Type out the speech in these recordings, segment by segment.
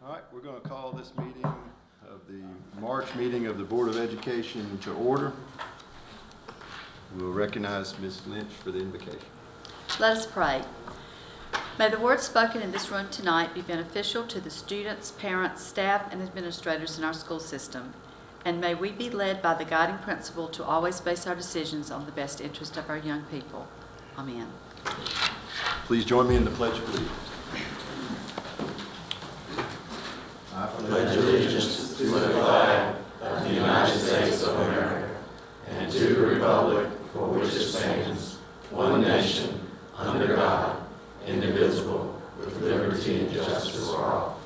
All right, we're going to call this meeting of the March meeting of the Board of Education to order. We'll recognize Ms. Lynch for the invocation. Let us pray. May the words spoken in this room tonight be beneficial to the students, parents, staff, and administrators in our school system. And may we be led by the guiding principle to always base our decisions on the best interest of our young people. Amen. Please join me in the Pledge of Allegiance. I pledge allegiance to the flag of the United States of America and to the republic for which it stands, one nation, under God, indivisible, with liberty and justice for all.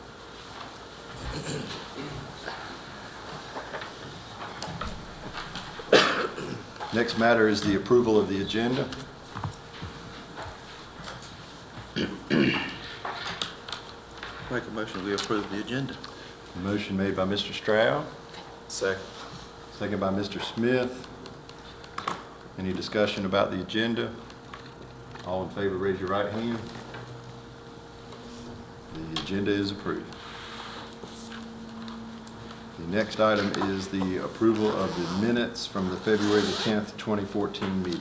Next matter is the approval of the agenda. Make a motion we approve the agenda. A motion made by Mr. Stroud, Second. second by Mr. Smith. Any discussion about the agenda? All in favor, raise your right hand. The agenda is approved. The next item is the approval of the minutes from the February the 10th, 2014 meeting.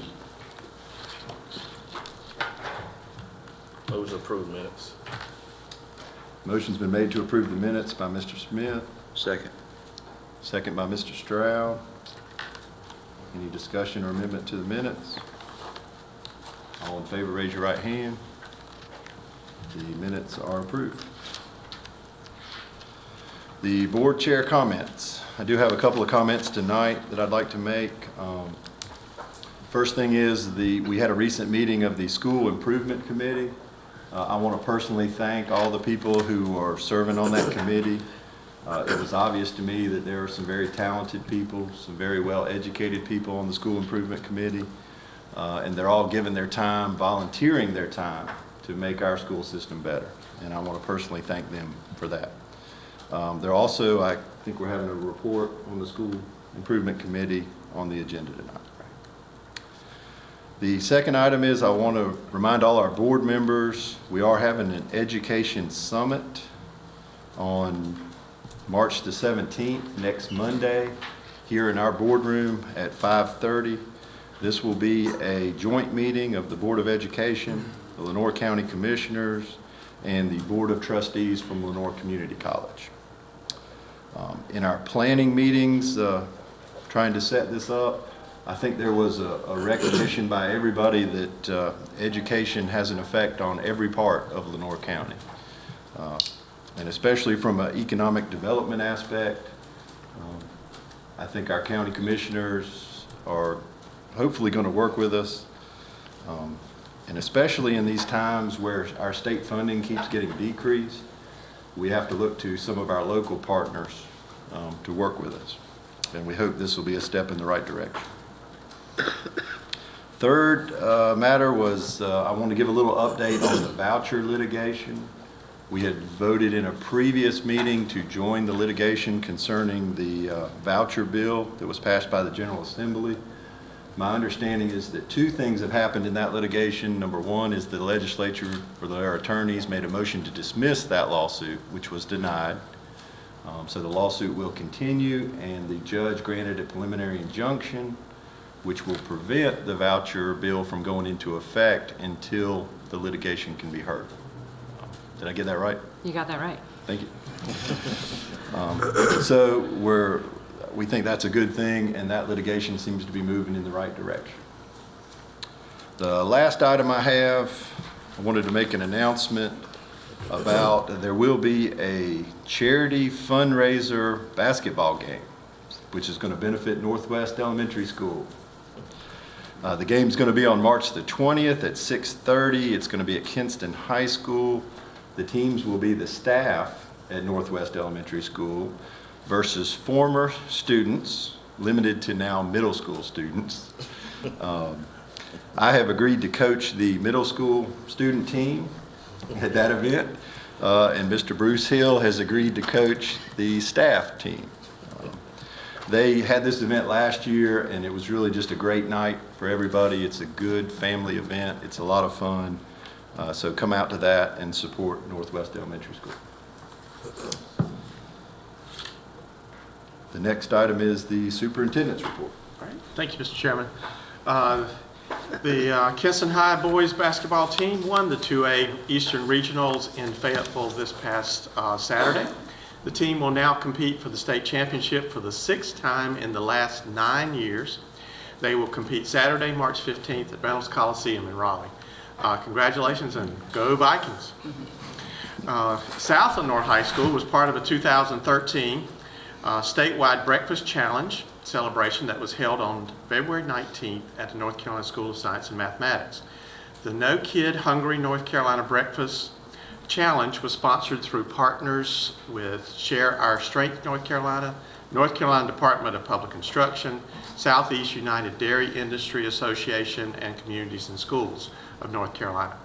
Those approved minutes. Motion's been made to approve the minutes by Mr. Smith, Second. second by Mr. Stroud. Any discussion or amendment to the minutes? All in favor, raise your right hand. The minutes are approved. The board chair comments. I do have a couple of comments tonight that I'd like to make. First thing is we had a recent meeting of the School Improvement Committee. I want to personally thank all the people who are serving on that committee. It was obvious to me that there are some very talented people, some very well-educated people on the School Improvement Committee, and they're all giving their time, volunteering their time to make our school system better, and I want to personally thank them for that. They're also, I think we're having a report on the School Improvement Committee on the agenda tonight. The second item is I want to remind all our board members we are having an education summit on March the 17th, next Monday, here in our boardroom at 5:30. This will be a joint meeting of the Board of Education, the Lenoir County Commissioners, and the Board of Trustees from Lenoir Community College. In our planning meetings, trying to set this up, I think there was a recognition by everybody that education has an effect on every part of Lenoir County. And especially from an economic development aspect, I think our county commissioners are hopefully going to work with us. And especially in these times where our state funding keeps getting decreased, we have to look to some of our local partners to work with us. And we hope this will be a step in the right direction. Third matter was I want to give a little update on the voucher litigation. We had voted in a previous meeting to join the litigation concerning the voucher bill that was passed by the General Assembly. My understanding is that two things have happened in that litigation. Number one is the legislature, or their attorneys, made a motion to dismiss that lawsuit, which was denied. So the lawsuit will continue, and the judge granted a preliminary injunction which will prevent the voucher bill from going into effect until the litigation can be heard. Did I get that right? You got that right. Thank you. So we think that's a good thing, and that litigation seems to be moving in the right direction. The last item I have, I wanted to make an announcement about there will be a charity fundraiser basketball game, which is going to benefit Northwest Elementary School. The game's going to be on March the 20th at 6:30. It's going to be at Kinston High School. The teams will be the staff at Northwest Elementary School versus former students, limited to now middle school students. I have agreed to coach the middle school student team at that event, and Mr. Bruce Hill has agreed to coach the staff team. They had this event last year, and it was really just a great night for everybody. It's a good family event. It's a lot of fun. So come out to that and support Northwest Elementary School. The next item is the superintendent's report. All right. Thank you, Mr. Chairman. The Kinston High boys basketball team won the 2A Eastern Regionals in Fayetteville this past Saturday. The team will now compete for the state championship for the 6th time in the last 9 years. They will compete Saturday, March 15th at Reynolds Coliseum in Raleigh. Congratulations and go Vikings. South Lenore High School was part of a 2013 statewide breakfast challenge celebration that was held on February 19th at the North Carolina School of Science and Mathematics. The No Kid Hungry North Carolina Breakfast Challenge was sponsored through partners with Share Our Strength North Carolina Department of Public Instruction, Southeast United Dairy Industry Association, and Communities and Schools of North Carolina.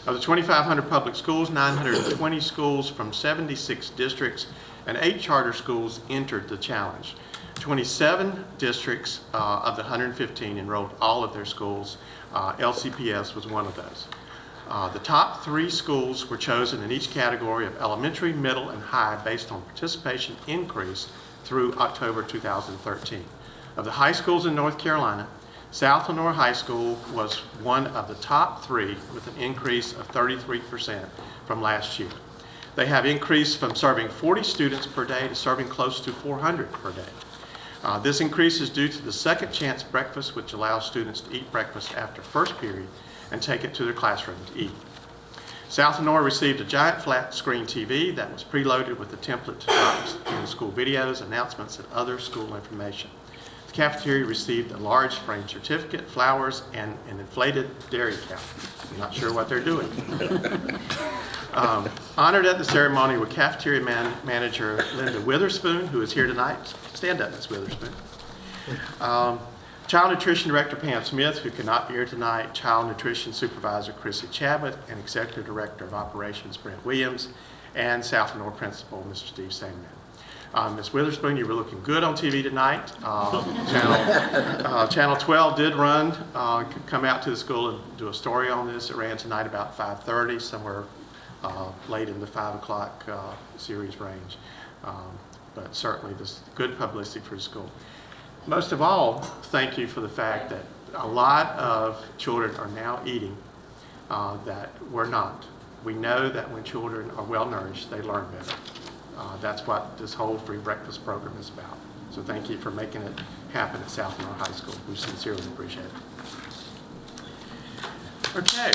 Of the 2,500 public schools, 920 schools from 76 districts and 8 charter schools entered the challenge. 27 districts of the 115 enrolled all of their schools. LCPS was one of those. The top 3 schools were chosen in each category of elementary, middle, and high based on participation increase through October 2013. Of the high schools in North Carolina, South Lenore High School was one of the top 3 with an increase of 33% from last year. They have increased from serving 40 students per day to serving close to 400 per day. This increase is due to the Second Chance Breakfast, which allows students to eat breakfast after first period and take it to their classroom to eat. South Lenore received a giant flat screen TV that was preloaded with a template to drop in school videos, announcements, and other school information. The cafeteria received a large frame certificate, flowers, and an inflated dairy cow. I'm not sure what they're doing. Honored at the ceremony were cafeteria manager Linda Witherspoon, who is here tonight. Stand up, Ms. Witherspoon. Child Nutrition Director Pam Smith, who cannot be here tonight, Child Nutrition Supervisor Chrissy Chabot, and Executive Director of Operations Brent Williams, and South Lenore Principal Mr. Steve Sandman. Ms. Witherspoon, you were looking good on TV tonight. Channel 12 did run, come out to the school and do a story on this. It ran tonight about 5:30, somewhere late in the 5 o'clock series range. But certainly this is good publicity for the school. Most of all, thank you for the fact that a lot of children are now eating that were not. We know that when children are well nourished, they learn better. That's what this whole free breakfast program is about. So thank you for making it happen at South Lenore High School. We sincerely appreciate it. Okay.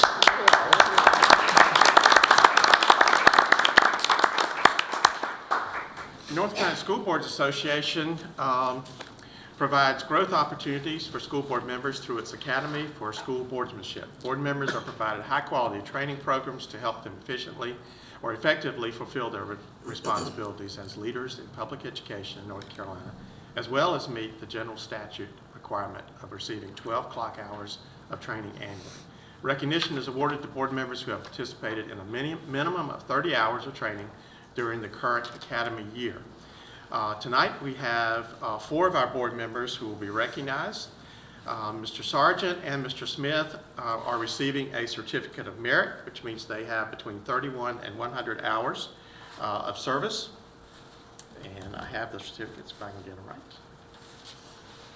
North Carolina School Boards Association provides growth opportunities for school board members through its Academy for School Boardsmanship. Board members are provided high-quality training programs to help them efficiently or effectively fulfill their responsibilities as leaders in public education in North Carolina, as well as meet the general statute requirement of receiving 12 clock hours of training annually. Recognition is awarded to board members who have participated in a minimum of 30 hours of training during the current academy year. Tonight we have 4 of our board members who will be recognized. Mr. Sargent and Mr. Smith are receiving a certificate of merit, which means they have between 31 and 100 hours of service. And I have the certificates if I can get them right.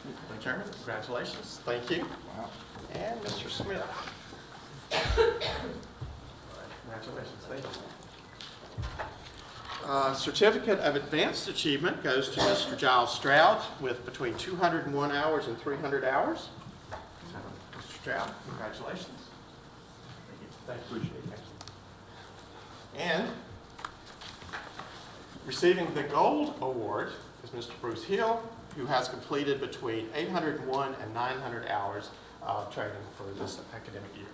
Mr. Chairman, congratulations. Thank you. Wow. And Mr. Smith. Congratulations. Thank you. Certificate of Advanced Achievement goes to Mr. Giles Stroud with between 201 hours and 300 hours. Mr. Stroud, congratulations. Thank you. Appreciate it. And receiving the Gold Award is Mr. Bruce Hill, who has completed between 801 and 900 hours of training for this academic year.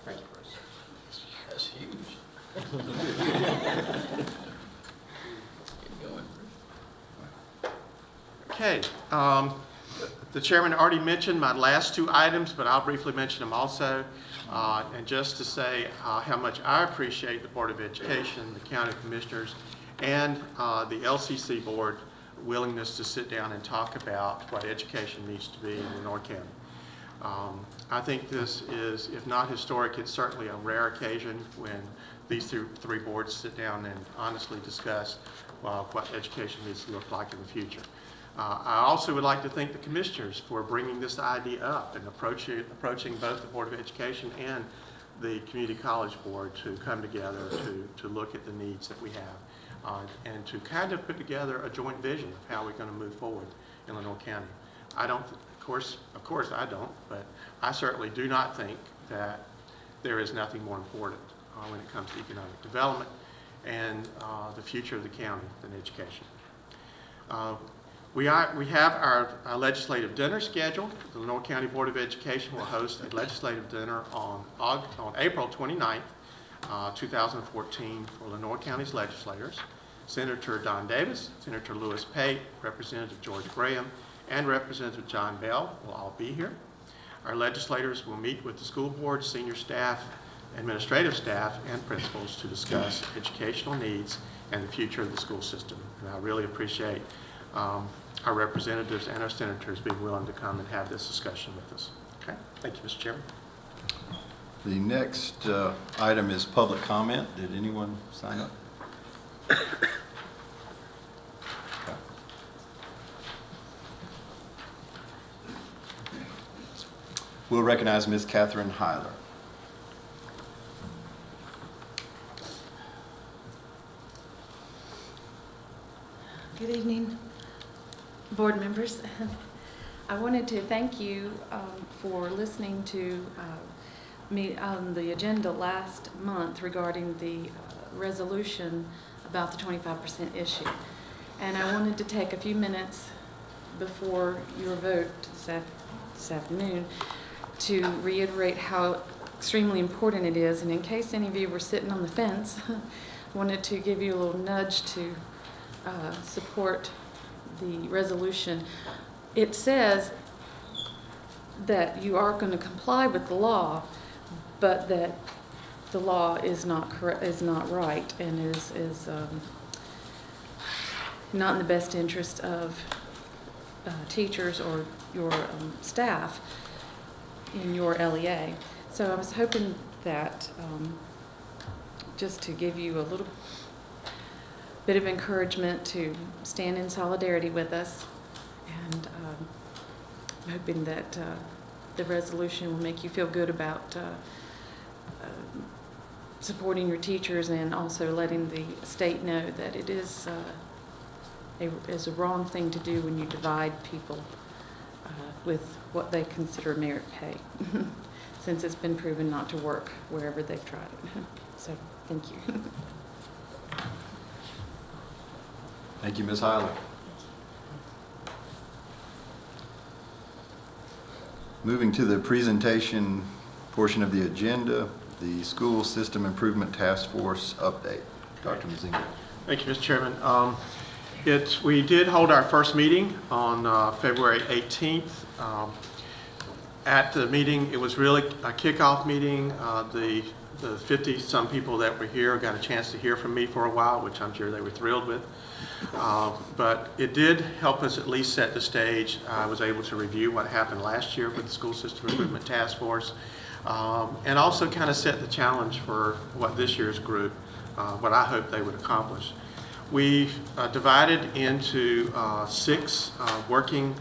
Thank you, Bruce. That's huge. Okay, the chairman already mentioned my last 2 items, but I'll briefly mention them also. And just to say how much I appreciate the Board of Education, the county commissioners, and the LCC board willingness to sit down and talk about what education needs to be in Lenore County. I think this is, if not historic, it's certainly a rare occasion when these three boards sit down and honestly discuss what education needs to look like in the future. I also would like to thank the commissioners for bringing this idea up and approaching both the Board of Education and the Community College Board to come together to look at the needs that we have and to kind of put together a joint vision of how we're going to move forward in Lenoir County. I don't, of course I don't, but I certainly do not think that there is nothing more important when it comes to economic development and the future of the county than education. We have our legislative dinner scheduled. The Lenoir County Board of Education will host a legislative dinner on April 29th, 2014 for Lenoir County's legislators. Senator Don Davis, Senator Lewis Pate, Representative George Graham, and Representative John Bell will all be here. Our legislators will meet with the school board, senior staff, administrative staff, and principals to discuss educational needs and the future of the school system. And I really appreciate our representatives and our senators being willing to come and have this discussion with us. Okay, thank you, Mr. Chairman. The next item is public comment. Did anyone sign up? Okay. We'll recognize Ms. Catherine Hyler. Good evening, board members. I wanted to thank you for listening to me on the agenda last month regarding the resolution about the 25% issue. And I wanted to take a few minutes before your vote this afternoon to reiterate how extremely important it is. And in case any of you were sitting on the fence, wanted to give you a little nudge to support the resolution. It says that you are going to comply with the law, but that the law is not correct, is not right, and is not in the best interest of teachers or your staff in your LEA. So I was hoping that just to give you a little bit of encouragement to stand in solidarity with us, and I'm hoping that the resolution will make you feel good about supporting your teachers, and also letting the state know that it is a wrong thing to do when you divide people with what they consider merit pay, since it's been proven not to work wherever they've tried it. So, thank you. Thank you, Ms. Hyler. Moving to the presentation portion of the agenda, the School System Improvement Task Force update. Dr. Mazinga. Thank you, Mr. Chairman. We did hold our first meeting on February 18th. At the meeting, it was really a kickoff meeting. The 50-some people that were here got a chance to hear from me for a while, which I'm sure they were thrilled with. But it did help us at least set the stage. I was able to review what happened last year with the School System Improvement Task Force, and also kind of set the challenge for what this year's group, what I hope they would accomplish. We divided into 6 working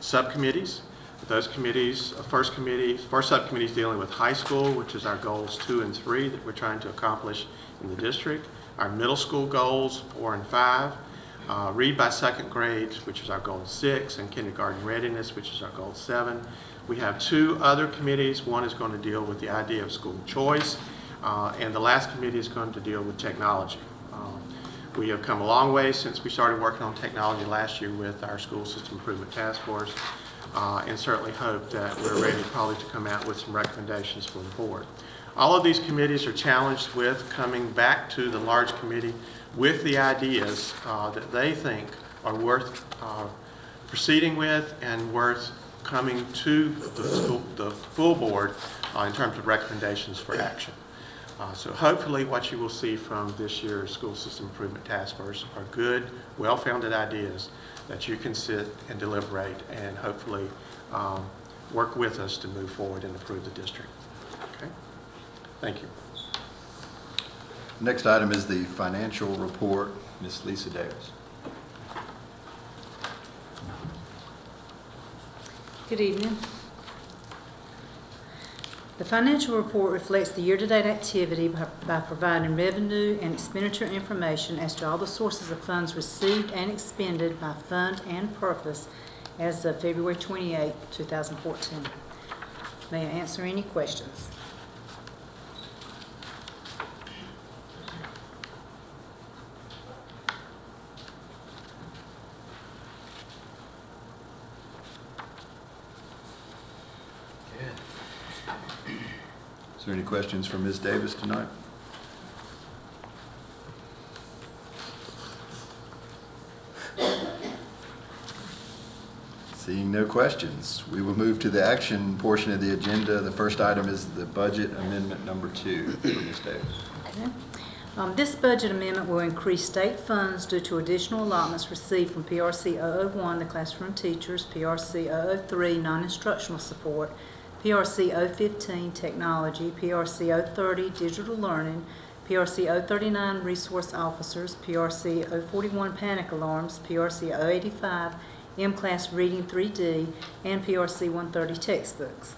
subcommittees. Those committees, first subcommittee is dealing with high school, which is our goals 2 and 3 that we're trying to accomplish in the district. Our middle school goals 4 and 5. Read by second grade, which is our goal 6, and kindergarten readiness, which is our goal 7. We have 2 other committees. One is going to deal with the idea of school choice, and the last committee is going to deal with technology. We have come a long way since we started working on technology last year with our School System Improvement Task Force, and certainly hope that we're ready probably to come out with some recommendations for the board. All of these committees are challenged with coming back to the large committee with the ideas that they think are worth proceeding with and worth coming to the full board in terms of recommendations for action. So hopefully what you will see from this year's School System Improvement Task Force are good, well-founded ideas that you can sit and deliberate and hopefully work with us to move forward and improve the district. Okay? Thank you. Next item is the financial report. Ms. Lisa Davis. Good evening. The financial report reflects the year-to-date activity by providing revenue and expenditure information as to all the sources of funds received and expended by fund and purpose as of February 28, 2014. May I answer any questions? Is there any questions for Ms. Davis tonight? Seeing no questions, we will move to the action portion of the agenda. The first item is the budget amendment number 2 for Ms. Davis. Okay. This budget amendment will increase state funds due to additional allotments received from PRC 001, the classroom teachers, PRC 003, non-instructional support, PRC 015, technology, PRC 030, digital learning, PRC 039, resource officers, PRC 041, panic alarms, PRC 085, M-Class reading 3D, and PRC 130, textbooks.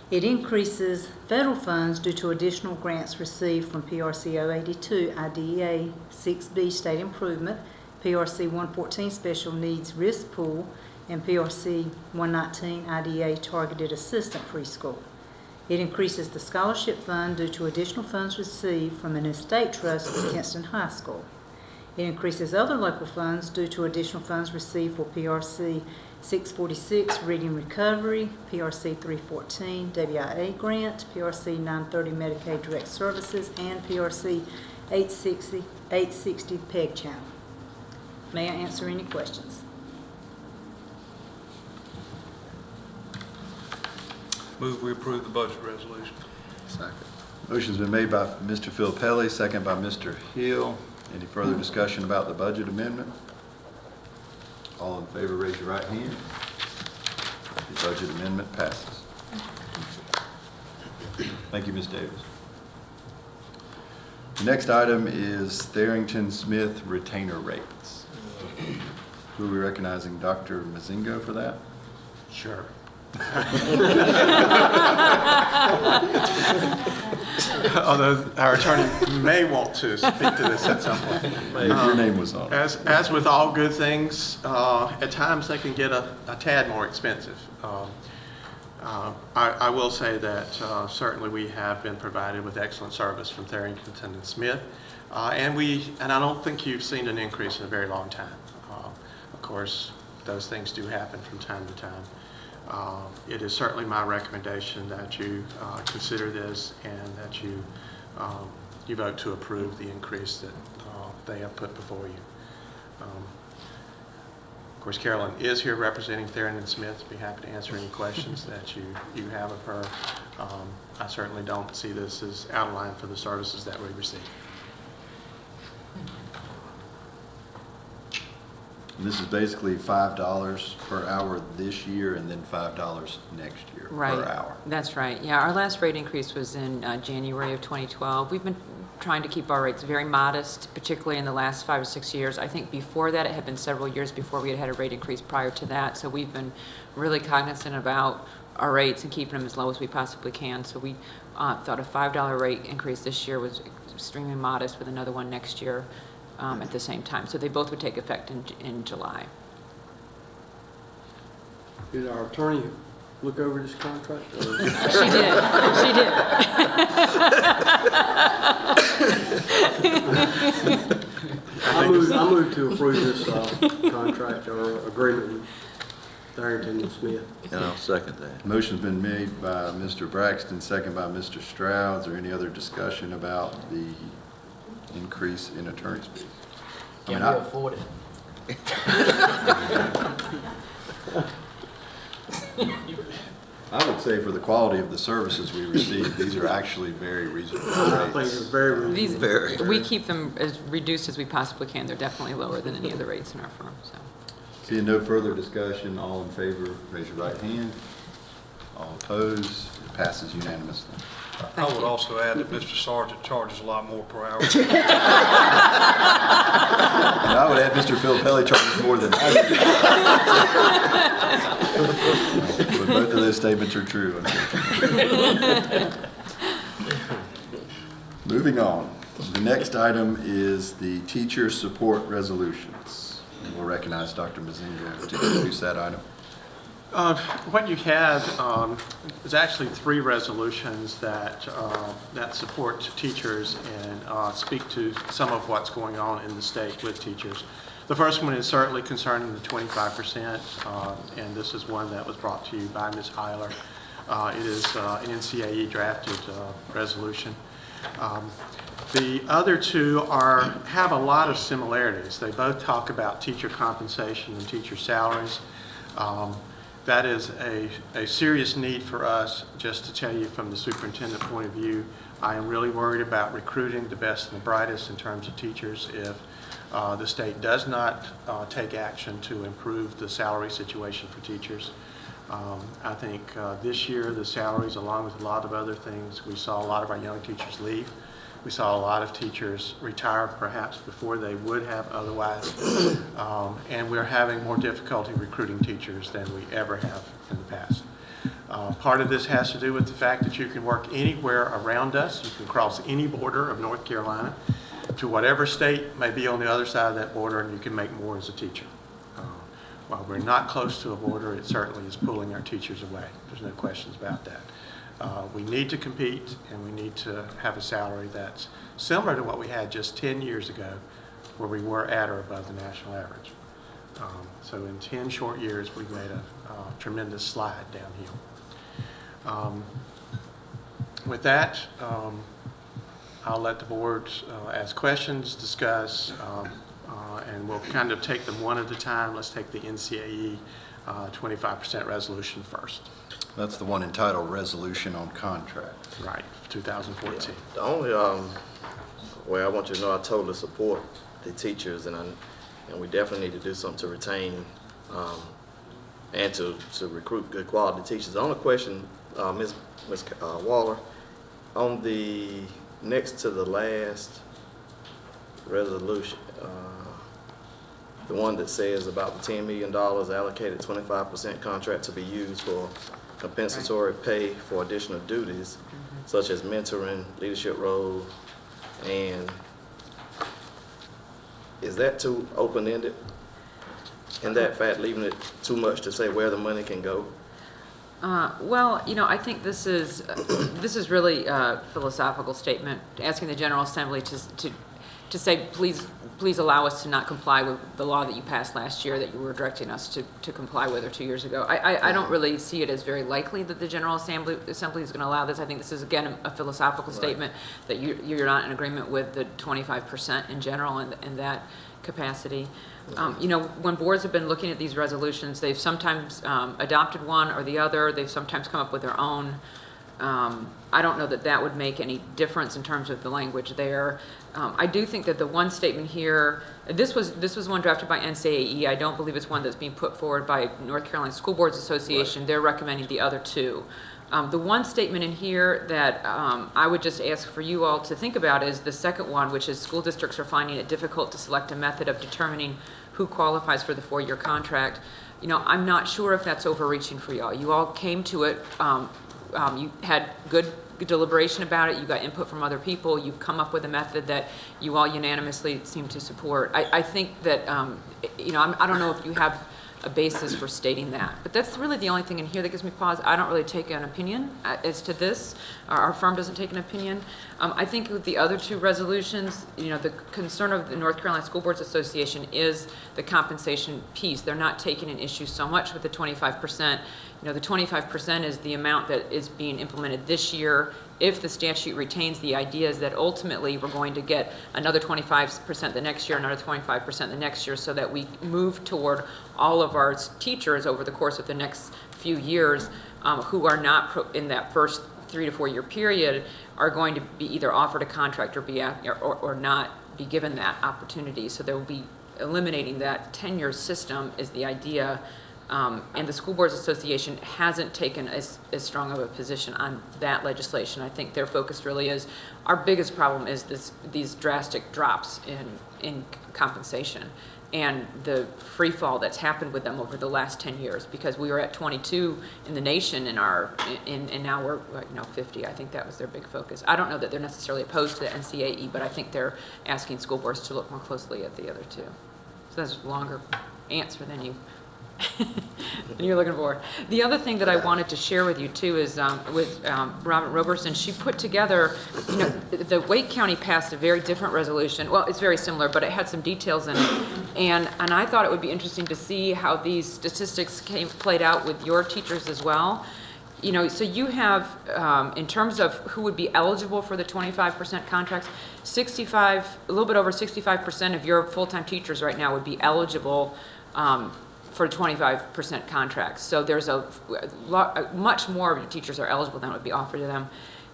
It increases federal funds due to additional grants received from PRC 082, IDEA 6B, state improvement, PRC 114, special needs risk pool, and PRC 119, IDA targeted assistant preschool. It increases the scholarship fund due to additional funds received from an estate trust for Kinston High School. It increases other local funds due to additional funds received for PRC 646, reading recovery, PRC 314, WIA grant, PRC 930, Medicaid direct services, and PRC 860, PEG channel. May I answer any questions? Move we approve the budget resolution. Second. Motion's been made by Mr. Filippelli, second by Mr. Hill. Any further discussion about the budget amendment? All in favor, raise your right hand. The budget amendment passes. Thank you, Ms. Davis. The next item is Tharrington Smith retainer rates. Who are we recognizing? Dr. Mazingo for that? Sure. Although our attorney may want to speak to this at some point. Your name was on it. As with all good things, at times they can get a tad more expensive. I will say that certainly we have been provided with excellent service from Tharrington and Smith, and I don't think you've seen an increase in a very long time. Of course, those things do happen from time to time. It is certainly my recommendation that you consider this and that you vote to approve the increase that they have put before you. Of course, Carolyn is here representing Tharrington Smith. Be happy to answer any questions that you have of her. I certainly don't see this as out of line for the services that we receive. And this is basically $5 per hour this year and then $5 next year per hour. That's right. Yeah, our last rate increase was in January of 2012. We've been trying to keep our rates very modest, particularly in the last 5 or 6 years. I think before that, it had been several years before we had had a rate increase prior to that. So we've been really cognizant about our rates and keeping them as low as we possibly can. So we thought a $5 rate increase this year was extremely modest, with another one next year at the same time. So they both would take effect in July. Did our attorney look over this contract? Or? She did. She did. I move to approve this contract or agreement with Tharrington and Smith. And I'll second that. Motion's been made by Mr. Braxton, second by Mr. Stroud. Is there any other discussion about the increase in attorney's fees? Can we afford it? I would say for the quality of the services we receive, these are actually very reasonable I think rates. it's very These, reasonable. we keep them as reduced as we possibly can. They're definitely lower than any of the rates in our firm. So, Seeing no further discussion, all in favor, raise your right hand. All opposed? It passes unanimously. I would also add that Mr. Sargent charges a lot more per hour. And I would add Mr. Filippelli charges more than I do. But both of those statements are true, unfortunately. Moving on. The next item is the teacher support resolutions. And we'll recognize Dr. Mazinga to introduce that item. What you have is actually 3 resolutions that support teachers and speak to some of what's going on in the state with teachers. The first one is certainly concerning the 25%, and this is one that was brought to you by Ms. Heiler. It is an NCAE drafted resolution. The other 2 have a lot of similarities. They both talk about teacher compensation and teacher salaries. That is a serious need for us. Just to tell you from the superintendent point of view, I am really worried about recruiting the best and the brightest in terms of teachers if the state does not take action to improve the salary situation for teachers. I think this year the salaries, along with a lot of other things, we saw a lot of our young teachers leave. We saw a lot of teachers retire perhaps before they would have otherwise, and we're having more difficulty recruiting teachers than we ever have in the past. Part of this has to do with the fact that you can work anywhere around us. You can cross any border of North Carolina to whatever state may be on the other side of that border, and you can make more as a teacher. While we're not close to a border, it certainly is pulling our teachers away. There's no questions about that. We need to compete, and we need to have a salary that's similar to what we had just 10 years ago, where we were at or above the national average. So in 10 short years, we've made a tremendous slide downhill. With that, I'll let the board ask questions, discuss, and we'll kind of take them one at a time. Let's take the NCAE 25% resolution first. That's the one entitled Resolution on Contract. Right, 2014. The only way I want you to know I totally support the teachers, and we definitely need to do something to retain and to recruit good quality teachers. The only question, Ms. Waller, on the next to the last resolution, the one that says about the $10 million allocated 25% contract to be used for compensatory pay for additional duties, such as mentoring, leadership role, and is that too open-ended? In that fact, leaving it too much to say where the money can go? Well, you know, I think this is really a philosophical statement, asking the General Assembly to say, please allow us to not comply with the law that you passed last year that you were directing us to comply with, or 2 years ago. I don't really see it as very likely that the General Assembly is going to allow this. I think this is, again, a philosophical statement that you're not in agreement with the 25% in general in that capacity. You know, when boards have been looking at these resolutions, they've sometimes adopted one or the other. They've sometimes come up with their own. I don't know that that would make any difference in terms of the language there. I do think that the one statement here, this was one drafted by NCAE. I don't believe it's one that's being put forward by North Carolina School Boards Association. Right. They're recommending the other 2. The one statement in here that I would just ask for you all to think about is the second one, which is school districts are finding it difficult to select a method of determining who qualifies for the 4-year contract. You know, I'm not sure if that's overreaching for y'all. You all came to it, you had good deliberation about it, you got input from other people, you've come up with a method that you all unanimously seem to support. I think that, you know, I don't know if you have a basis for stating that, but that's really the only thing in here that gives me pause. I don't really take an opinion as to this. Our firm doesn't take an opinion. I think with the other 2 resolutions, you know, the concern of the North Carolina School Boards Association is the compensation piece. They're not taking an issue so much with the 25%. You know, the 25% is the amount that is being implemented this year. If the statute retains the ideas that ultimately we're going to get another 25% the next year, another 25% the next year, so that we move toward all of our teachers over the course of the next few years who are not in that first 3 to 4 year period are going to be either offered a contract or not be given that opportunity. So there will be eliminating that tenure system is the idea And the School Boards Association hasn't taken as strong of a position on that legislation. I think their focus really is, our biggest problem is these drastic drops in compensation and the free fall that's happened with them over the last 10 years, because we were at 22 in the nation and now we're 50. I think that was their big focus. I don't know that they're necessarily opposed to the NCAE, but I think they're asking school boards to look more closely at the other two. So that's a longer answer than you're looking for. The other thing that I wanted to share with you too is with Robert Roberson. She put together, the Wake County passed a very different resolution. Well, it's very similar, but it had some details in it. And I thought it would be interesting to see how these statistics played out with your teachers as well. So you have, in terms of who would be eligible for the 25% contracts, a little bit over 65% of your full-time teachers right now would be eligible for 25% contracts. So there's much more of your teachers are eligible than would be offered to them.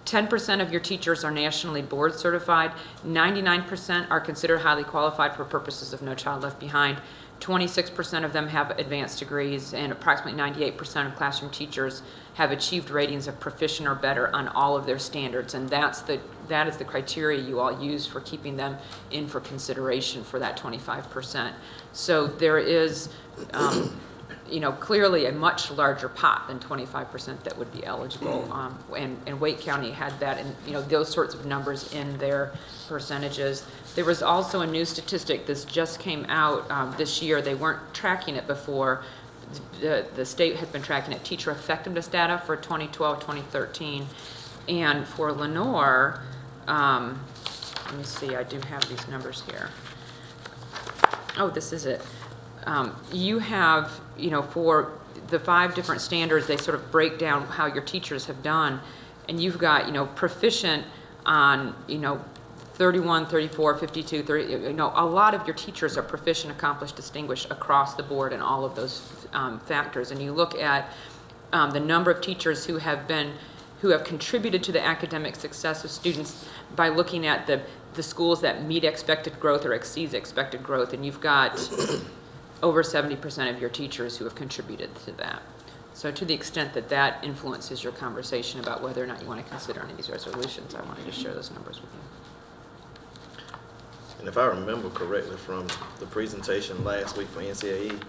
10% of your teachers are nationally board certified. 99% are considered highly qualified for purposes of No Child Left Behind. 26% of them have advanced degrees, and approximately 98% of classroom teachers have achieved ratings of proficient or better on all of their standards, and that is the criteria you all use for keeping them in for consideration for that 25%. So there is, clearly a much larger pot than 25% that would be eligible, and Wake County had that, and those sorts of numbers in their percentages. There was also a new statistic. This just came out this year. They weren't tracking it before. The state had been tracking it, teacher effectiveness data for 2012, 2013. And for Lenore, let me see, I do have these numbers here. Oh, this is it. You have, for the 5 different standards, they sort of break down how your teachers have done. And you've got, proficient on, 31, 34, 52, 30, a lot of your teachers are proficient, accomplished, distinguished across the board in all of those factors. And you look at the number of teachers who have contributed to the academic success of students by looking at the schools that meet expected growth or exceeds expected growth, and you've got over 70% of your teachers who have contributed to that. So to the extent that influences your conversation about whether or not you want to consider any of these resolutions, I wanted to share those numbers with you. And if I remember correctly from the presentation last week for NCAE,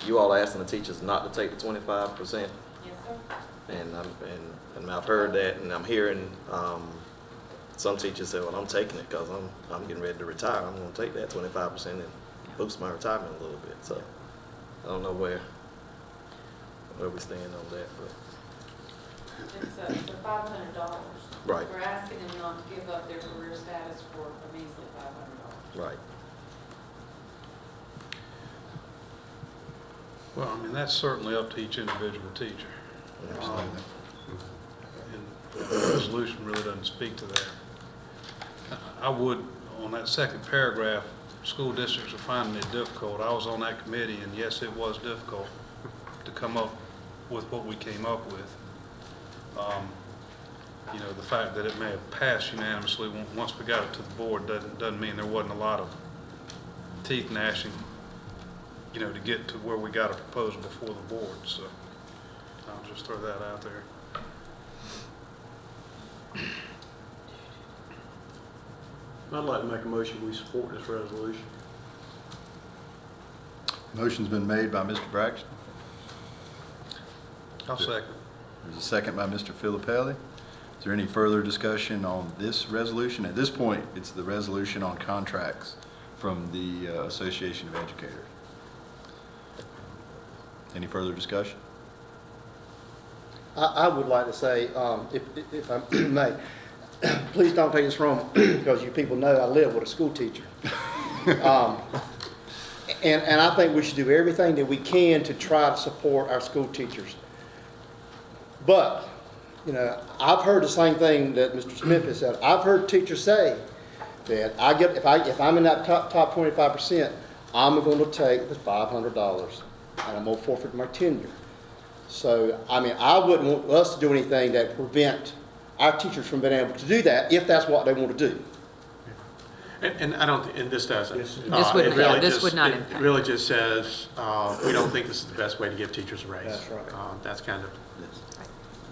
you all asking the teachers not to take the 25%. Yes, sir. And I've heard that, and I'm hearing some teachers say, "Well, I'm taking it because I'm getting ready to retire. I'm going to take that 25% and boost my retirement a little bit." So I don't know where we stand on that, but It's $500. Right. We're asking them not to give up their career status for a measly $500. right. Well, that's certainly up to each individual teacher. And the resolution really doesn't speak to that. I would, on that second paragraph, school districts are finding it difficult. I was on that committee, and yes, it was difficult to come up with what we came up with. The fact that it may have passed unanimously once we got it to the board doesn't mean there wasn't a lot of teeth gnashing, to get to where we got a proposal before the board. So I'll just throw that out there. I'd like to make a motion, we support this resolution. Motion's been made by Mr. Braxton. I'll second. There's a second by Mr. Filippelli. Is there any further discussion on this resolution? At this point, it's the resolution on contracts from the Association of Educators. Any further discussion? I would like to say, if I may, please don't take this wrong, because you people know I live with a school teacher. And I think we should do everything that we can to try to support our school teachers. But, I've heard the same thing that Mr. Smith has said. I've heard teachers say that if I'm in that top 25%, I'm going to take the $500 and I'm going to forfeit my tenure. So, I wouldn't want us to do anything that prevent our teachers from being able to do that if that's what they want to do. And I don't, and this doesn't. This This wouldn't- It really yeah, this just- would not It impact. really just says, we don't think this is the best way to give teachers a raise. That's right. That's kind of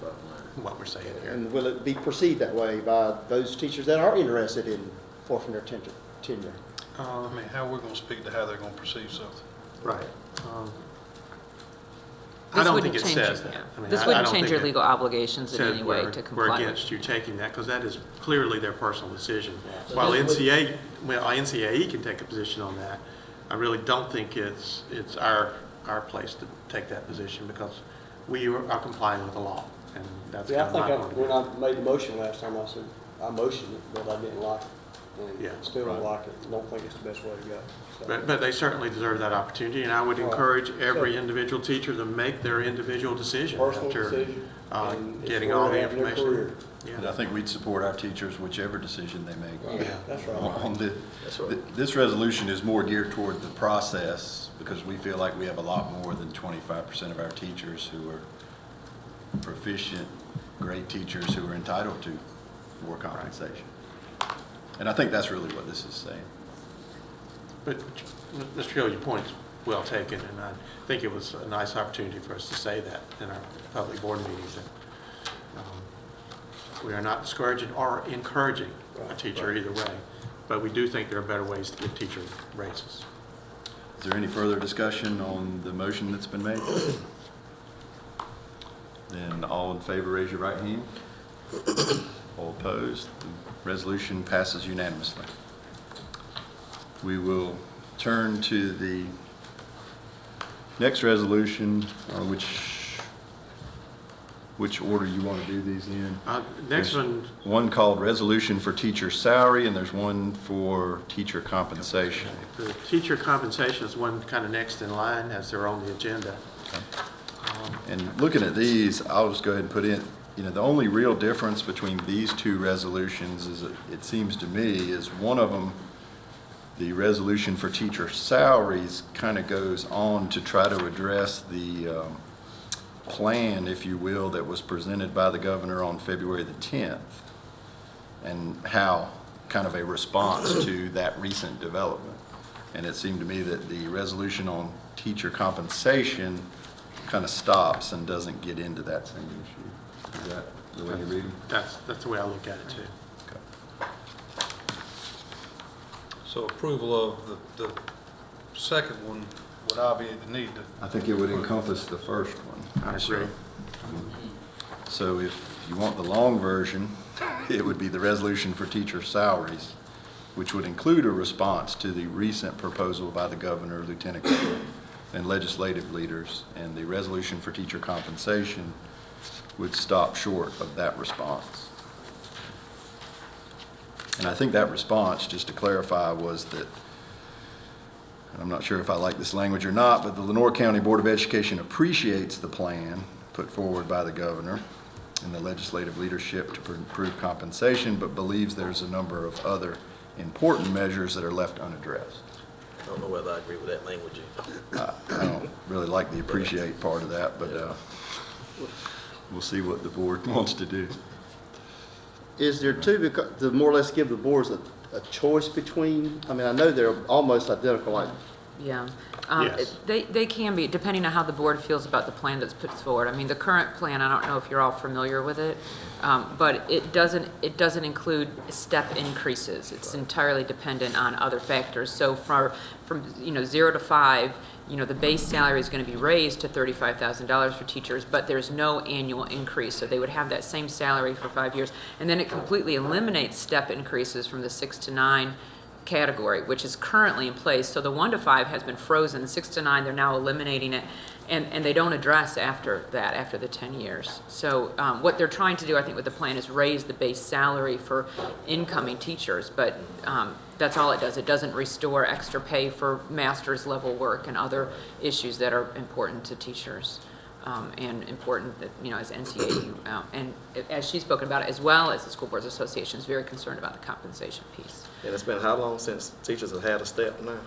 Bottom line. what we're saying here. And will it be perceived that way by those teachers that are interested in forfeiting their tenure? I mean, how we're gonna speak to how they're gonna perceive something. Right. I This don't wouldn't think it change says your- that. yeah. I mean, This I wouldn't don't change think your it legal obligations in said any way we're- to We're comply with. against you taking that, because that is clearly their personal decision. While NCAE can take a position on that, I really don't think it's our place to take that position, because we are complying with the law, and that's Yeah, I kind of my think point of when view. I made the motion last time, I said, I motioned it, but I didn't like it. Yeah, And still don't right. like it, don't think it's the best way to go. So- But they certainly deserve that opportunity, and I would Right. encourage every So- individual teacher to make their individual decision Personal after decision. and it's getting where all the they're having their information. career. And Yeah. I think we'd support our teachers whichever decision they make. Right, that's right. On the, That's right. this resolution is more geared toward the process, because we feel like we have a lot more than 25% of our teachers who are proficient, great teachers who are entitled to more compensation. And I think that's really what this is saying. But, Mr. Hill, your point's well taken, and I think it was a nice opportunity for us to say that in our public board meetings. That we are not discouraging or encouraging a teacher either way, but we do think there are better ways to give teachers raises. Is there any further discussion on the motion that's been made? Then all in favor, raise your right hand. All opposed? The resolution passes unanimously. We will turn to the next resolution, which order you want to do these in? Next There's one, one called Resolution for Teacher Salary, and there's one for Teacher Compensation. the teacher compensation is one kind of next in line as they're on the agenda. And looking at these, I'll just go ahead and put in, the only real difference between these two resolutions is, it seems to me, is one of them, the resolution for teacher salaries, kind of goes on to try to address the plan, if you will, that was presented by the governor on February the 10th, and how kind of a response to that recent development. And it seemed to me that the resolution on teacher compensation kind of stops and doesn't get into that same issue. Is that the way you're reading? That's the way I look at it, too. Okay. So approval of the second one would obviate the need to. I think it would encompass the first one. I agree. So if you want the long version, it would be the resolution for teacher salaries, which would include a response to the recent proposal by the governor, lieutenant governor, and legislative leaders, and the resolution for teacher compensation would stop short of that response. And I think that response, just to clarify, was that, and I'm not sure if I like this language or not, but the Lenoir County Board of Education appreciates the plan put forward by the governor and the legislative leadership to improve compensation, but believes there's a number of other important measures that are left unaddressed. I don't know whether I agree with that language either. I don't really like the appreciate part of that, but we'll see what the board wants to do. Is there two, to more or less give the boards a choice between, I mean, I know they're almost identical, like, Yeah. Yes. They can be, depending on how the board feels about the plan that's put forward. I mean, the current plan, I don't know if you're all familiar with it, but it doesn't include step increases. It's entirely dependent on other factors. So from 0 to 5, the base salary is going to be raised to $35,000 for teachers, but there's no annual increase. So they would have that same salary for 5 years. And then it completely eliminates step increases from the 6 to 9 category, which is currently in place. So the 1 to 5 has been frozen. 6 to 9, they're now eliminating it, and they don't address after that, after the 10 years. So what they're trying to do, I think, with the plan is raise the base salary for incoming teachers, but that's all it does. It doesn't restore extra pay for master's level work and other issues that are important to teachers. And important that, as NCAA, and as she's spoken about it, as well as the School Boards Association is very concerned about the compensation piece. And it's been how long since teachers have had a step now?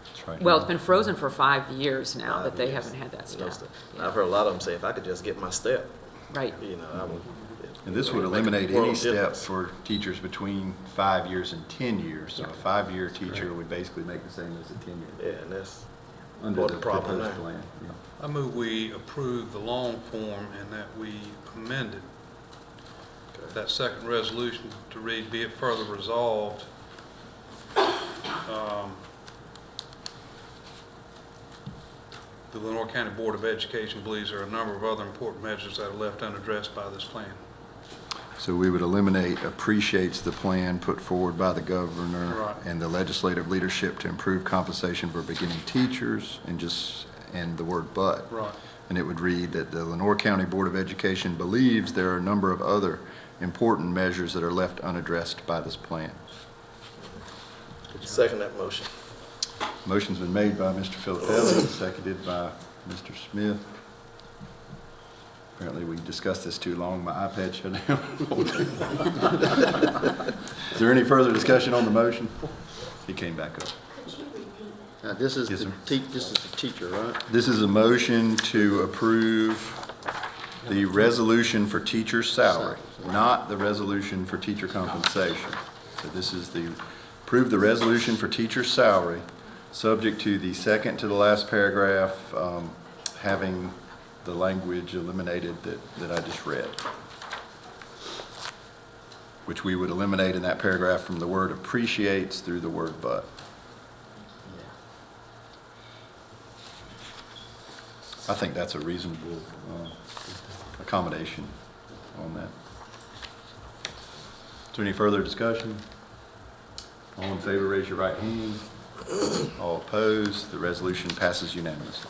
That's right. Well, it's been frozen for 5 years now 5 that they years. haven't had that No step. step. I've heard a lot of them say, if I could just get my step, Right. I would. And this would eliminate any step for teachers between 5 years and 10 years. So a 5-year teacher would basically make the same as a 10-year. Yeah, and that's Under what the the problem proposed there. plan. Yeah. I move we approve the long form and that we amended that second resolution to read, be it further resolved, the Lenore County Board of Education believes there are a number of other important measures that are left unaddressed by this plan. So we would eliminate appreciates the plan put forward by the governor Right. and the legislative leadership to improve compensation for beginning teachers and the word but. Right. And it would read that the Lenore County Board of Education believes there are a number of other important measures that are left unaddressed by this plan. Second that motion. Motion's been made by Mr. Filippelli, seconded by Mr. Smith. Apparently we discussed this too long, my iPad shut down. Is there any further discussion on the motion? He came back up. Now, this is Yes, the sir. this is the teacher, right? This is a motion to approve the resolution for teacher salary, not the resolution for teacher compensation. So this is approve the resolution for teacher salary, subject to the second to the last paragraph having the language eliminated that I just read, which we would eliminate in that paragraph from the word appreciates through the word but. I think that's a reasonable accommodation on that. Is there any further discussion? All in favor, raise your right hand. All opposed, the resolution passes unanimously.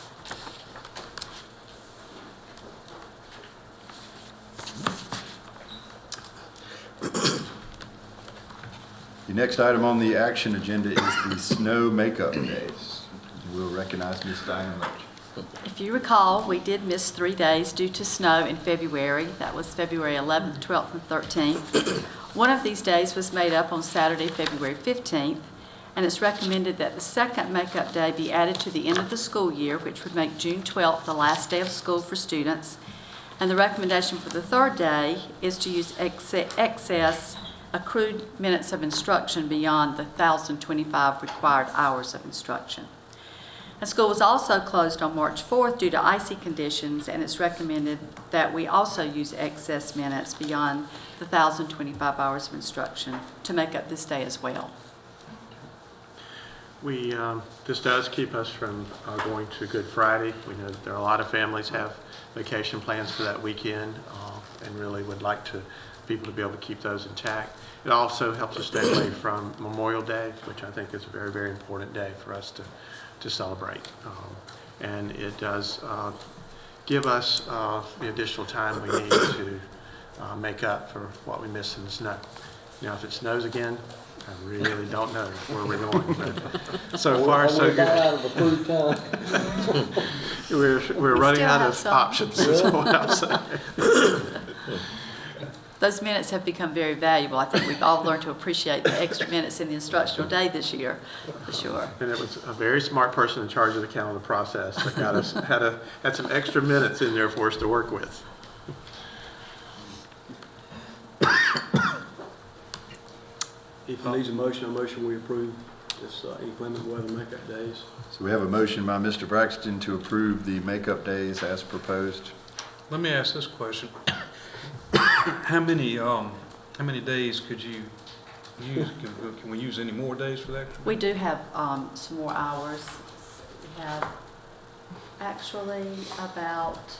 The next item on the action agenda is the snow makeup days. We'll recognize Ms. Diane Loach. If you recall, we did miss 3 days due to snow in February. That was February 11th, 12th, and 13th. One of these days was made up on Saturday, February 15th, and it's recommended that the second makeup day be added to the end of the school year, which would make June 12th the last day of school for students. And the recommendation for the third day is to use excess accrued minutes of instruction beyond the 1,025 required hours of instruction. And school was also closed on March 4th due to icy conditions, and it's recommended that we also use excess minutes beyond the 1,025 hours of instruction to make up this day as well. This does keep us from going to Good Friday. We know that there are a lot of families have vacation plans for that weekend and really would like people to be able to keep those intact. It also helps us stay away from Memorial Day, which I think is a very, very important day for us to celebrate. And it does give us the additional time we need to make up for what we missed in the snow. Now, if it snows again, I really don't know where we're going, but so far so good. We're running still out have of some. options, is what I'm saying. Those minutes have become very valuable. I think we've all learned to appreciate the extra minutes in the instructional day this year, for sure. And it was a very smart person in charge of the calendar process that got us, had some extra minutes in there for us to work with. If it needs a motion we approve this inclement weather makeup days. So we have a motion by Mr. Braxton to approve the makeup days as proposed. Let me ask this question. How many days could you use? Can we use any more days for that? We do have some more hours. We have actually about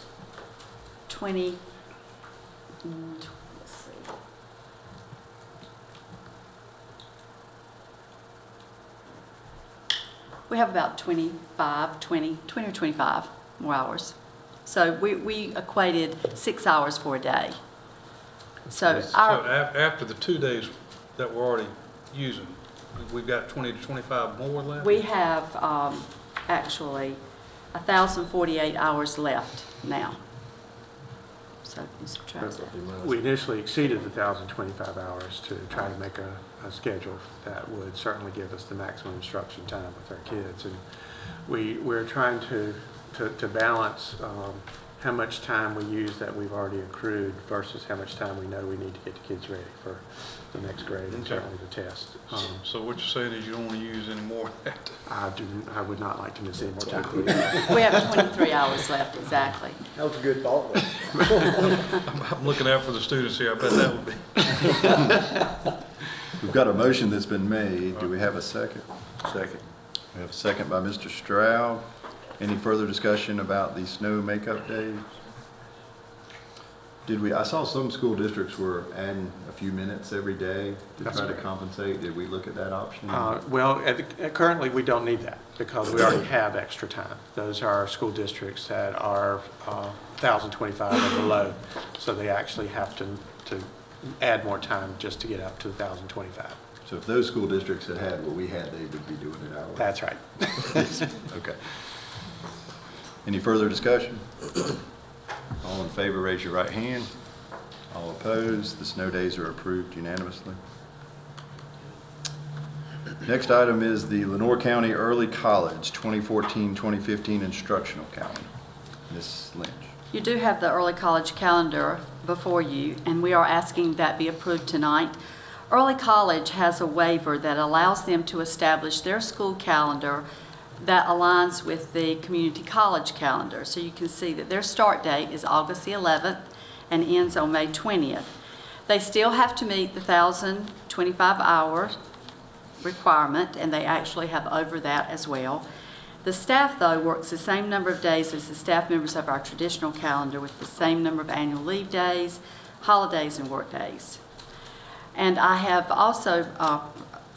20, let's see. We have about 20 or 25 more hours. So we equated 6 hours for a day. So After the 2 days that we're already using, we've got 20 to 25 more left? we have actually 1,048 hours left now. So if you subtract that. We initially exceeded the 1,025 hours to try to make a schedule that would certainly give us the maximum instruction time with our kids. And we're trying to balance how much time we use that we've already accrued versus how much time we know we need to get the kids ready for the next grade and certainly the test. So what you're saying is you don't want to use any more of that? I would not like to miss any more time. We have 23 hours left, exactly. That was a good thought. I'm looking out for the students here. I bet that would be. We've got a motion that's been made. Do we have a second? Second. We have a second by Mr. Stroud. Any further discussion about the snow makeup days? I saw some school districts were adding a few minutes every day to That's try to right. compensate. Did we look at that option? Well, currently, we don't need that because we already have extra time. Those are school districts that are 1,025 or below, so they actually have to add more time just to get up to 1,025. So if those school districts had had what we had, they would be doing it our way. That's right. Okay. Any further discussion? All in favor, raise your right hand. All opposed, the snow days are approved unanimously. Next item is the Lenoir County Early College 2014-2015 instructional calendar. Ms. Lynch. You do have the early college calendar before you, and we are asking that be approved tonight. Early college has a waiver that allows them to establish their school calendar that aligns with the community college calendar. So you can see that their start date is August the 11th and ends on May 20th. They still have to meet the 1,025 hour requirement, and they actually have over that as well. The staff, though, works the same number of days as the staff members of our traditional calendar with the same number of annual leave days, holidays, and work days. And I have also,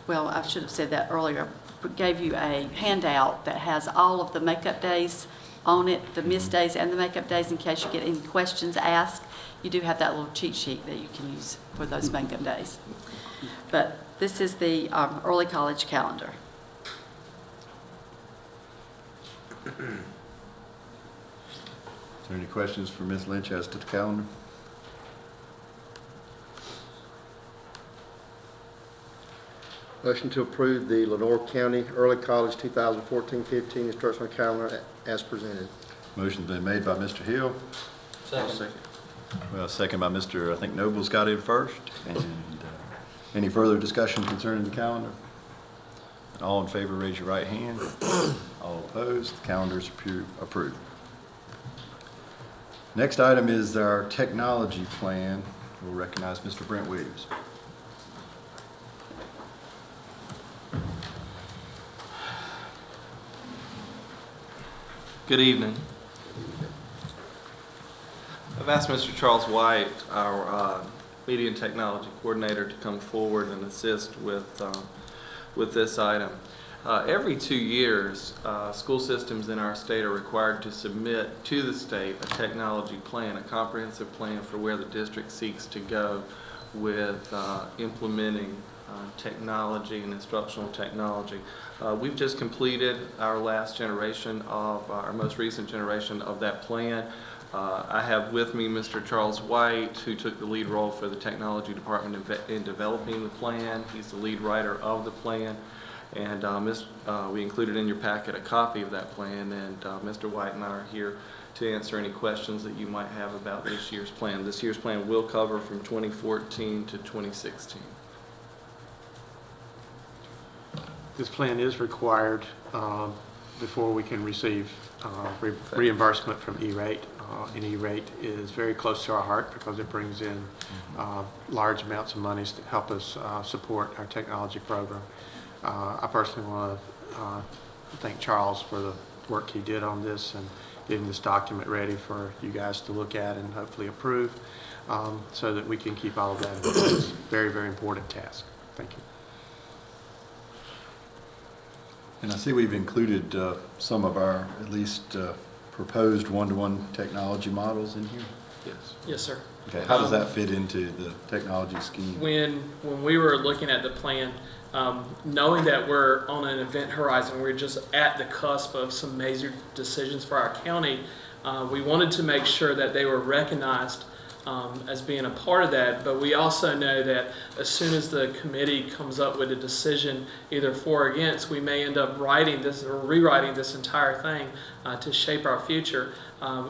well, I should have said that earlier, gave you a handout that has all of the makeup days on it, the missed days and the makeup days, in case you get any questions asked. You do have that little cheat sheet that you can use for those makeup days. But this is the early college calendar. Is there any questions for Ms. Lynch as to the calendar? Motion to approve the Lenoir County Early College 2014-15 instructional calendar as presented. Motion's been made by Mr. Hill. Second. Well, second by Mr., I think Noble's got in first. And any further discussion concerning the calendar? All in favor, raise your right hand. All opposed, the calendar is approved. Next item is our technology plan. We'll recognize Mr. Brent Williams. Good evening. I've asked Mr. Charles White, our Media and Technology Coordinator, to come forward and assist with this item. Every 2 years, school systems in our state are required to submit to the state a technology plan, a comprehensive plan for where the district seeks to go with implementing technology and instructional technology. We've just completed our last generation of, our most recent generation of that plan. I have with me Mr. Charles White, who took the lead role for the technology department in developing the plan. He's the lead writer of the plan. And we included in your packet a copy of that plan, and Mr. White and I are here to answer any questions that you might have about this year's plan. This year's plan will cover from 2014 to 2016. This plan is required before we can receive reimbursement from E-rate. And E-rate is very close to our heart because it brings in large amounts of money to help us support our technology program. I personally want to thank Charles for the work he did on this and getting this document ready for you guys to look at and hopefully approve so that we can keep all of that in place. Very, very important task. Thank you. And I see we've included some of our, at least, proposed one-to-one technology models in here. Yes. Yes, sir. Okay, how does that fit into the technology scheme? When we were looking at the plan, knowing that we're on an event horizon, we're just at the cusp of some major decisions for our county, we wanted to make sure that they were recognized as being a part of that, but we also know that as soon as the committee comes up with a decision, either for or against, we may end up writing this or rewriting this entire thing to shape our future.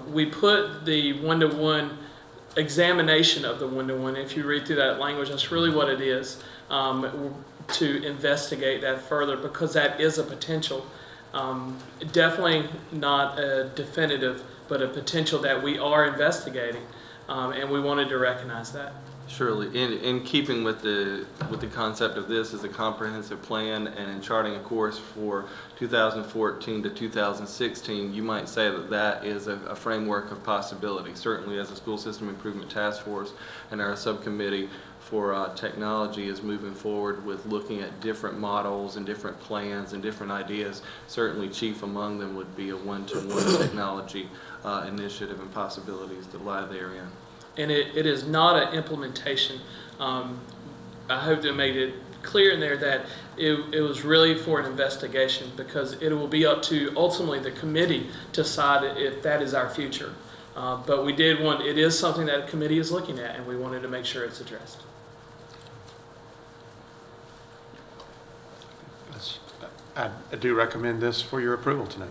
We put the one-to-one examination of the one-to-one. If you read through that language, that's really what it is, to investigate that further, because that is a potential. Definitely not a definitive, but a potential that we are investigating, and we wanted to recognize that. Surely, in keeping with the concept of this as a comprehensive plan and in charting a course for 2014 to 2016, you might say that that is a framework of possibility. Certainly, as a School System Improvement Task Force and our subcommittee for technology is moving forward with looking at different models and different plans and different ideas, certainly chief among them would be a one-to-one technology initiative and possibilities that lie therein. And it is not an implementation. I hope that made it clear in there that it was really for an investigation, because it will be up to ultimately the committee to decide if that is our future. But we did want, it is something that the committee is looking at, and we wanted to make sure it's addressed. I do recommend this for your approval tonight.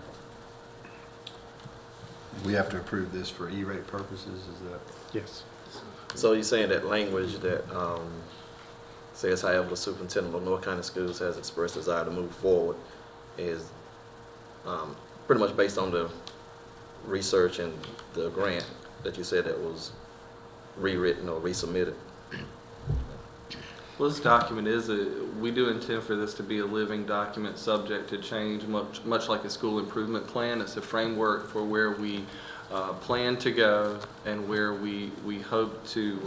We have to approve this for E-rate purposes, is that? Yes. So you're saying that language that says, however, the superintendent of North County Schools has expressed desire to move forward is pretty much based on the research and the grant that you said that was rewritten or resubmitted? Well, this document is we do intend for this to be a living document subject to change, much like a school improvement plan. It's a framework for where we plan to go and where we hope to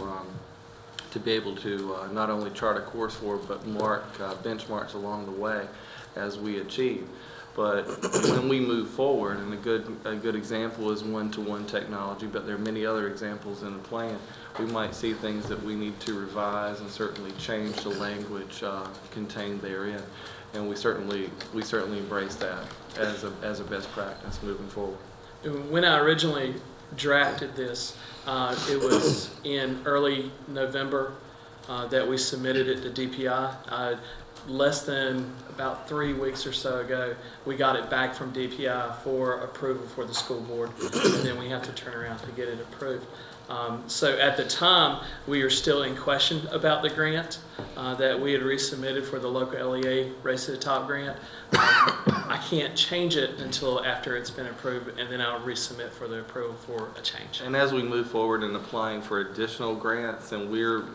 be able to not only chart a course for, but mark benchmarks along the way as we achieve. But when we move forward, and a good example is one-to-one technology, but there are many other examples in the plan, we might see things that we need to revise and certainly change the language contained therein. And we certainly embrace that as a best practice moving forward. When I originally drafted this, it was in early November that we submitted it to DPI. Less than about 3 weeks or so ago, we got it back from DPI for approval for the school board, and then we have to turn around to get it approved. So at the time, we are still in question about the grant that we had resubmitted for the local LEA Race to the Top grant. I can't change it until after it's been approved, and then I'll resubmit for the approval for a change. And as we move forward in applying for additional grants, and we're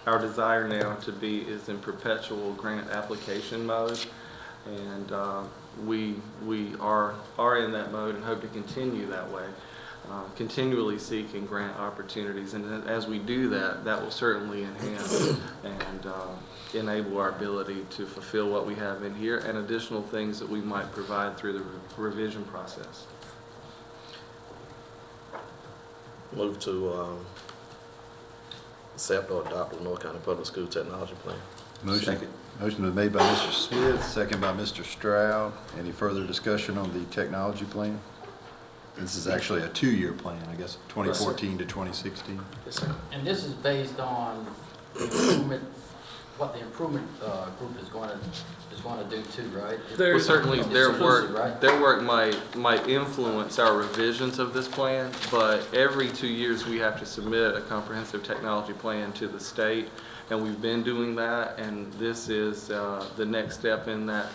our desire now is in perpetual grant application mode, and we are in that mode and hope to continue that way, continually seeking grant opportunities. And as we do that, that will certainly enhance and enable our ability to fulfill what we have in here and additional things that we might provide through the revision process. Move to accept or adopt the North County Public School Technology Plan. Motion was made by Mr. Smith, second by Mr. Stroud. Any further discussion on the technology plan? This is actually a 2-year plan, I guess, 2014 to 2016. Yes, sir. And this is based on the improvement, what the improvement group is going to do too, right? Well, certainly It's their inclusive, right? work might influence our revisions of this plan, but every 2 years we have to submit a comprehensive technology plan to the state, and we've been doing that, and this is the next step in that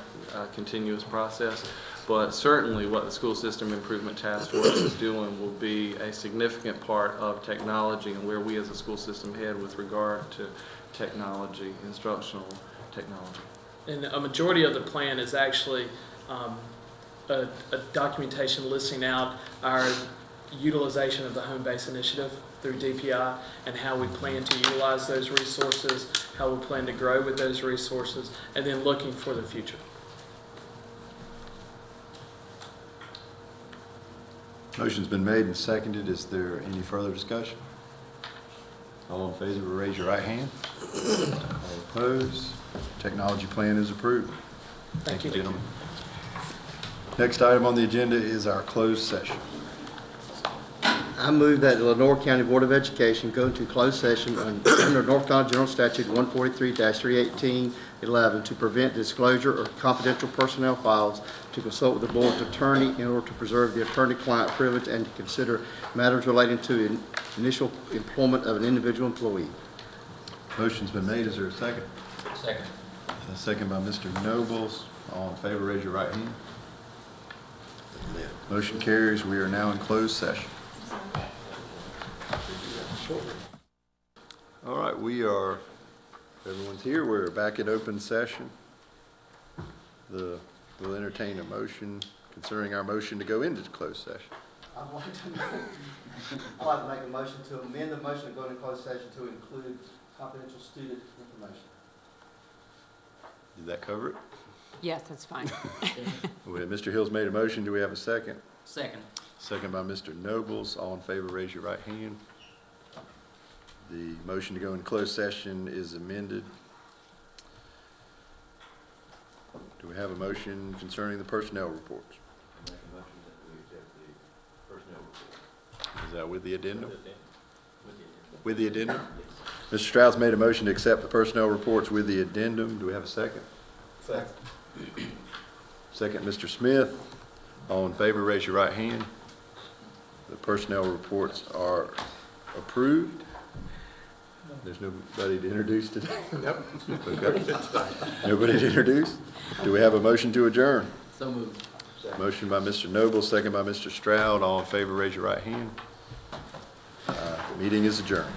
continuous process. But certainly what the School System Improvement Task Force is doing will be a significant part of technology and where we as a school system head with regard to technology, instructional technology. And a majority of the plan is actually a documentation listing out our utilization of the home base initiative through DPI and how we plan to utilize those resources, how we plan to grow with those resources, and then looking for the future. Motion's been made and seconded. Is there any further discussion? All in favor, raise your right hand. All opposed? Technology plan is approved. Thank you, gentlemen. Next item on the agenda is our closed session. I move that the Lenore County Board of Education go into closed session under North Carolina General Statute 143-318-11 to prevent disclosure of confidential personnel files, to consult with the board's attorney in order to preserve the attorney-client privilege, and to consider matters relating to initial employment of an individual employee. Motion's been made. Is there a second? Second. A second by Mr. Nobles. All in favor, raise your right hand. Motion carries. We are now in closed session. All right, everyone's here. We're back in open session. We'll entertain a motion concerning our motion to go into closed session. I'd like to make a motion to amend the motion to go into closed session to include confidential student information. Did that cover it? Yes, that's fine. Well, Mr. Hill's made a motion. Do we have a second? Second. Second by Mr. Nobles. All in favor, raise your right hand. The motion to go in closed session is amended. Do we have a motion concerning the personnel reports? Make a motion that we accept the personnel report. Is that with the addendum? With the addendum. With the addendum? Mr. Strauss made a motion to accept the personnel reports with the addendum. Do we have a second? Second. Second, Mr. Smith. All in favor, raise your right hand. The personnel reports are approved. There's nobody to introduce today? Nope. Okay. Nobody to introduce? Do we have a motion to adjourn? So moved. Motion by Mr. Noble, second by Mr. Stroud. All in favor, raise your right hand. Meeting is adjourned.